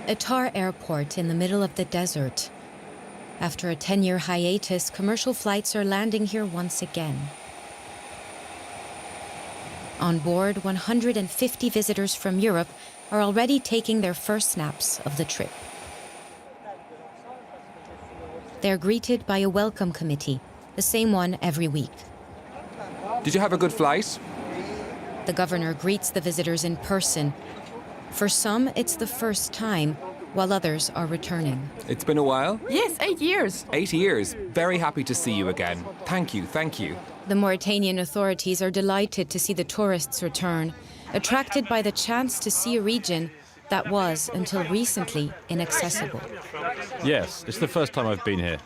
A tar airport in the middle of the desert. After a 10-year hiatus, commercial flights are landing here once again. On board, 150 visitors from Europe are already taking their first snaps of the trip. They're greeted by a welcome committee, the same one every week. Did you have a good flight? The governor greets the visitors in person. For some, it's the first time, while others are returning. It's been a while? Yes, 8 years. 8 years. Very happy to see you again. Thank you, thank you. The Mauritanian authorities are delighted to see the tourists return, attracted by the chance to see a region that was, until recently, inaccessible. Yes, it's the first time I've been here.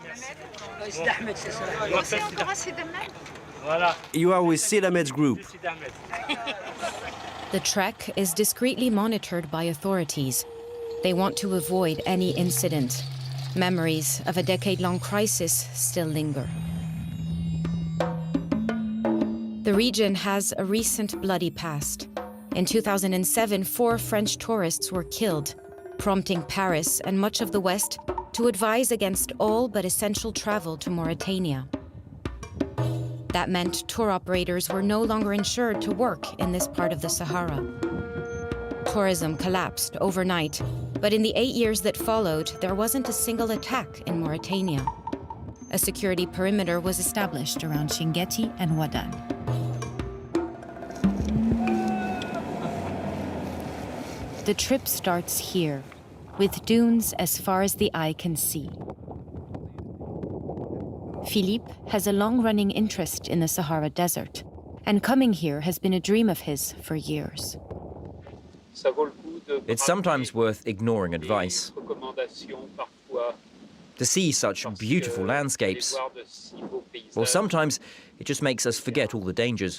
You are with Sedamed's group. The trek is discreetly monitored by authorities. They want to avoid any incident. Memories of a decade-long crisis still linger. The region has a recent bloody past. In 2007, 4 French tourists were killed, prompting Paris and much of the West to advise against all but essential travel to Mauritania. That meant tour operators were no longer insured to work in this part of the Sahara. Tourism collapsed overnight, but in the 8 years that followed, there wasn't a single attack in Mauritania. A security perimeter was established around Chinguetti and Ouadan. The trip starts here, with dunes as far as the eye can see. Philippe has a long-running interest in the Sahara Desert, and coming here has been a dream of his for years. It's sometimes worth ignoring advice. To see such beautiful landscapes, well, sometimes it just makes us forget all the dangers.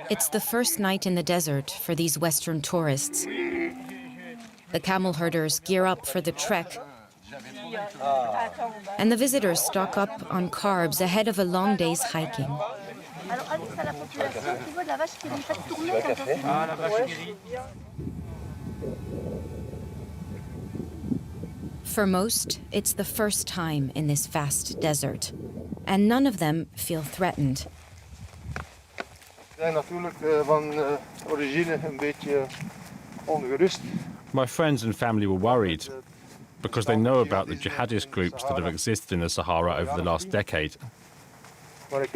It's the first night in the desert for these Western tourists. The camel herders gear up for the trek, and the visitors stock up on carbs ahead of a long day's hiking. For most, it's the first time in this vast desert, and none of them feel threatened. My friends and family were worried because they know about the jihadist groups that have existed in the Sahara over the last decade. But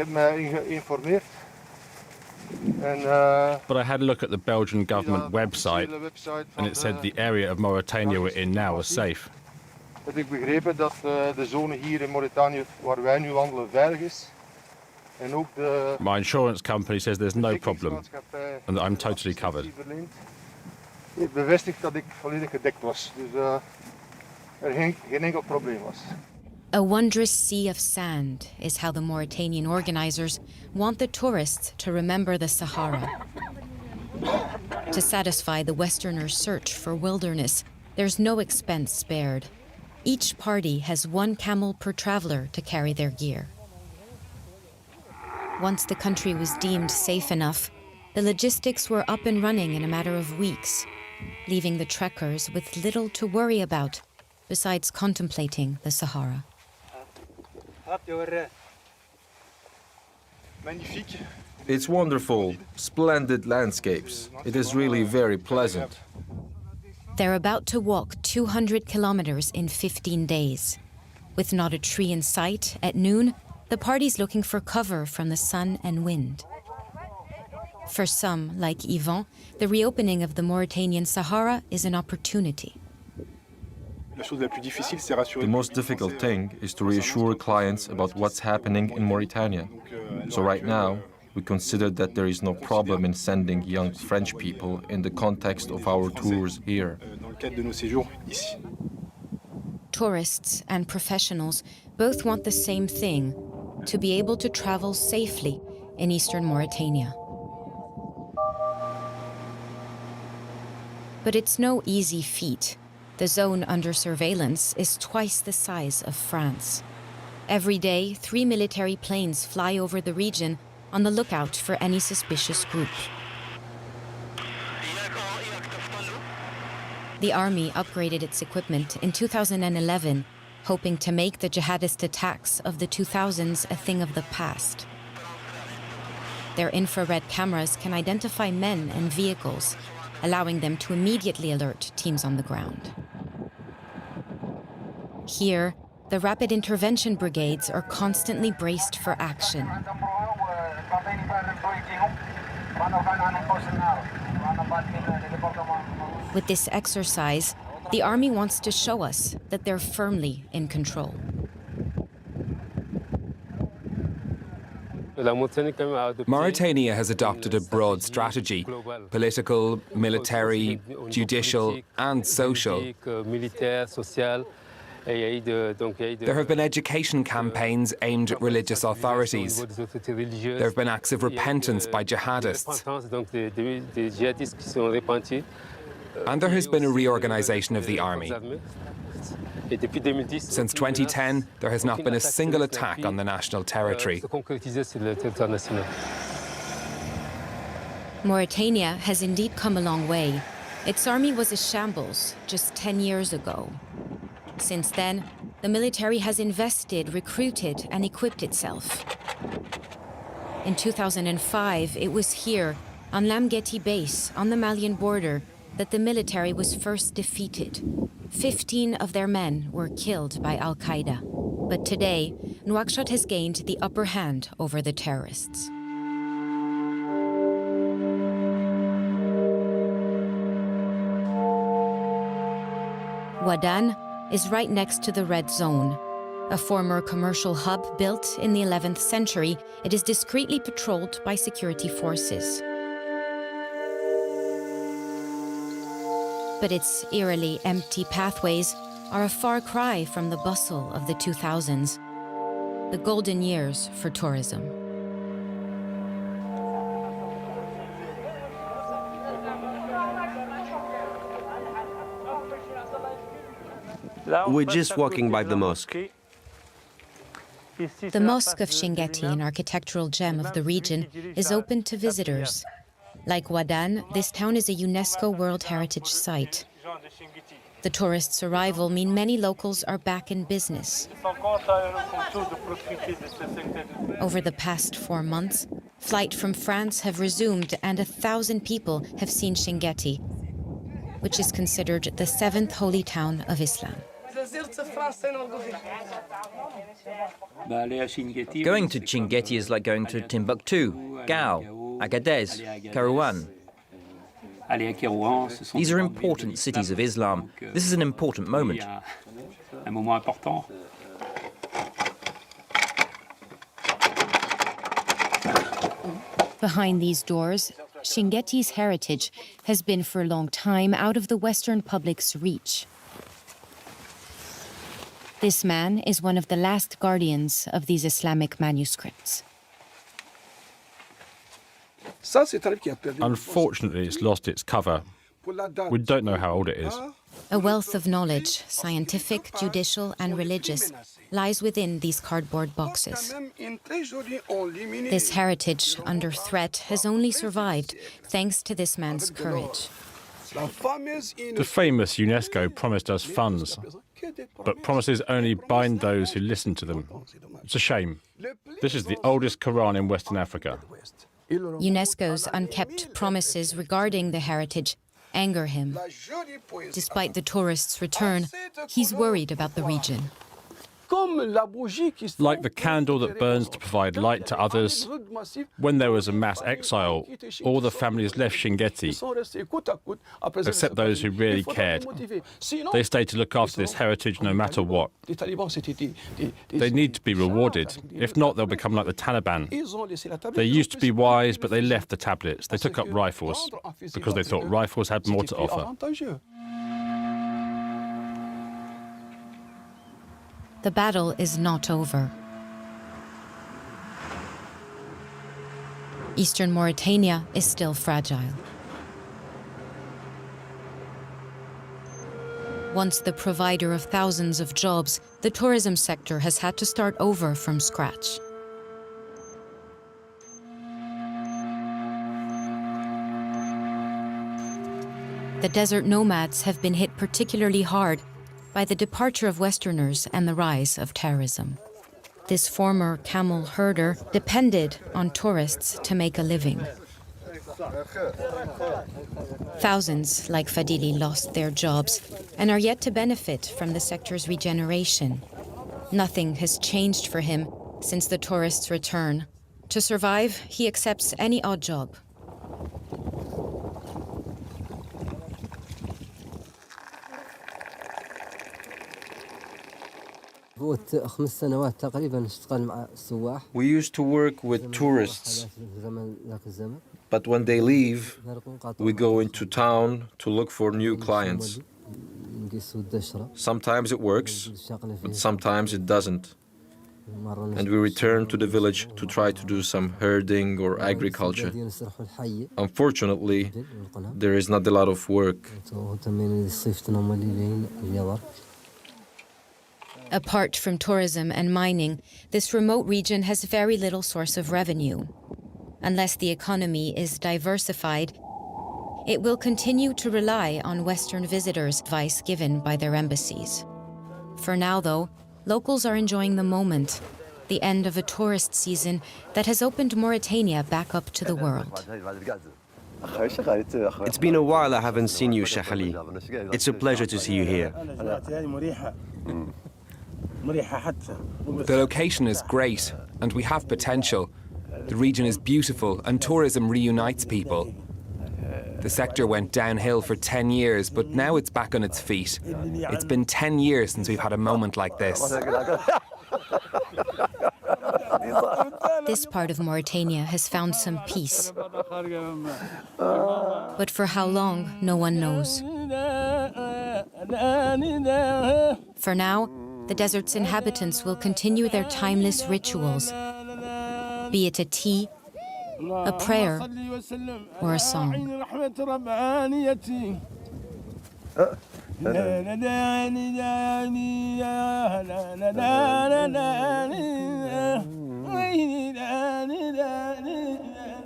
I had a look at the Belgian government website, and it said the area of Mauritania we're in now was safe. My insurance company says there's no problem and that I'm totally covered. A wondrous sea of sand is how the Mauritanian organizers want the tourists to remember the Sahara. To satisfy the Westerners' search for wilderness, there's no expense spared. Each party has 1 camel per traveler to carry their gear. Once the country was deemed safe enough, the logistics were up and running in a matter of weeks, leaving the trekkers with little to worry about besides contemplating the Sahara. It's wonderful, splendid landscapes. It is really very pleasant. They're about to walk 200 kilometers in 15 days. With not a tree in sight, at noon, the party's looking for cover from the sun and wind. For some, like Yvan, the reopening of the Mauritanian Sahara is an opportunity. The most difficult thing is to reassure clients about what's happening in Mauritania. So right now, we consider that there is no problem in sending young French people in the context of our tours here. Tourists and professionals both want the same thing, to be able to travel safely in eastern Mauritania. But it's no easy feat. The zone under surveillance is twice the size of France. Every day, 3 military planes fly over the region on the lookout for any suspicious group. The army upgraded its equipment in 2011, hoping to make the jihadist attacks of the 2000s a thing of the past. Their infrared cameras can identify men and vehicles, allowing them to immediately alert teams on the ground. Here, the rapid intervention brigades are constantly braced for action. With this exercise, the army wants to show us that they're firmly in control. Mauritania has adopted a broad strategy: political, military, judicial, and social. There have been education campaigns aimed at religious authorities. There have been acts of repentance by jihadists. And there has been a reorganization of the army. Since 2010, there has not been a single attack on the national territory. Mauritania has indeed come a long way. Its army was a shambles just 10 years ago. Since then, the military has invested, recruited, and equipped itself. In 2005, it was here, on Chinguetti base, on the Malian border, that the military was first defeated. 15 of their men were killed by Al-Qaeda. But today, Nouakchott has gained the upper hand over the terrorists. Wadan is right next to the Red Zone. A former commercial hub built in the 11th century, it is discreetly patrolled by security forces. But its eerily empty pathways are a far cry from the bustle of the 2000s, the golden years for tourism. We're just walking by the mosque. The Mosque of Chinguetti, an architectural gem of the region, is open to visitors. Like Wadan, this town is a UNESCO World Heritage Site. The tourists' arrival mean many locals are back in business. Over the past 4 months, flights from France have resumed and 1,000 people have seen Chinguetti, which is considered the 7th holy town of Islam. Going to Chinguetti is like going to Timbuktu, Gao, Agadez, Kairouan. These are important cities of Islam. This is an important moment. Behind these doors, Chinguetti's heritage has been for a long time out of the Western public's reach. This man is one of the last guardians of these Islamic manuscripts. Unfortunately, it's lost its cover. We don't know how old it is. A wealth of knowledge, scientific, judicial, and religious, lies within these cardboard boxes. This heritage, under threat, has only survived thanks to this man's courage. The famous UNESCO promised us funds, but promises only bind those who listen to them. It's a shame. This is the oldest Quran in Western Africa. UNESCO's unkept promises regarding the heritage anger him. Despite the tourists' return, he's worried about the region. Like the candle that burns to provide light to others, when there was a mass exile, all the families left Chinguetti, except those who really cared. They stayed to look after this heritage no matter what. They need to be rewarded. If not, they'll become like the Taliban. They used to be wise, but they left the tablets. They took up rifles because they thought rifles had more to offer. The battle is not over. Eastern Mauritania is still fragile. Once the provider of thousands of jobs, the tourism sector has had to start over from scratch. The desert nomads have been hit particularly hard by the departure of Westerners and the rise of terrorism. This former camel herder depended on tourists to make a living. Thousands like Fadili lost their jobs and are yet to benefit from the sector's regeneration. Nothing has changed for him since the tourists' return. To survive, he accepts any odd job. We used to work with tourists, but when they leave, we go into town to look for new clients. Sometimes it works, but sometimes it doesn't. And we return to the village to try to do some herding or agriculture. Unfortunately, there is not a lot of work. Apart from tourism and mining, this remote region has very little source of revenue. Unless the economy is diversified, it will continue to rely on Western visitors' advice given by their embassies. For now, though, locals are enjoying the moment, the end of a tourist season that has opened Mauritania back up to the world. It's been a while I haven't seen you, Sheikh Ali. It's a pleasure to see you here. The location is great, and we have potential. The region is beautiful, and tourism reunites people. The sector went downhill for 10 years, but now it's back on its feet. It's been 10 years since we've had a moment like this. This part of Mauritania has found some peace. But for how long, no one knows. For now, the desert's inhabitants will continue their timeless rituals, be it a tea, a prayer, or a song.